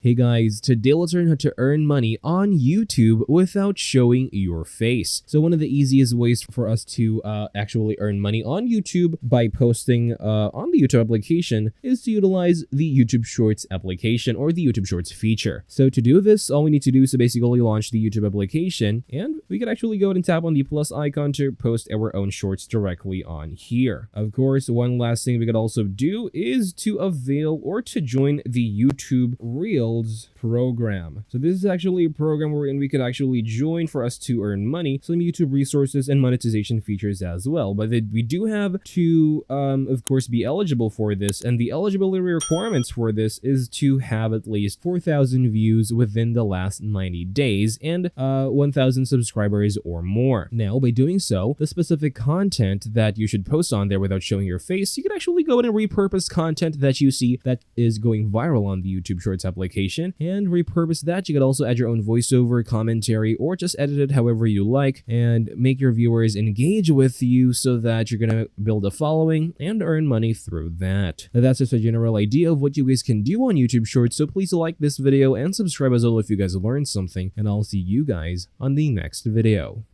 Hey guys, today let's learn how to earn money on YouTube without showing your face. So one of the easiest ways for us to actually earn money on YouTube by posting on the YouTube application is to utilize the YouTube Shorts application or the YouTube Shorts feature. So to do this, all we need to do is to basically launch the YouTube application, and we can actually go ahead and tap on the plus icon to post our own shorts directly on here. Of course, one last thing we could also do is to avail or to join the YouTube Reels program. So this is actually a program wherein we could actually join for us to earn money, some YouTube resources and monetization features as well. But we do have to, of course, be eligible for this, and the eligibility requirements for this is to have at least 4,000 views within the last 90 days and 1,000 subscribers or more. Now, by doing so, the specific content that you should post on there without showing your face, you can actually go in and repurpose content that you see that is going viral on the YouTube Shorts application and repurpose that. You could also add your own voiceover, commentary, or just edit it however you like and make your viewers engage with you so that you're gonna build a following and earn money through that. Now, that's just a general idea of what you guys can do on YouTube Shorts, so please like this video and subscribe as well if you guys learned something, and I'll see you guys on the next video.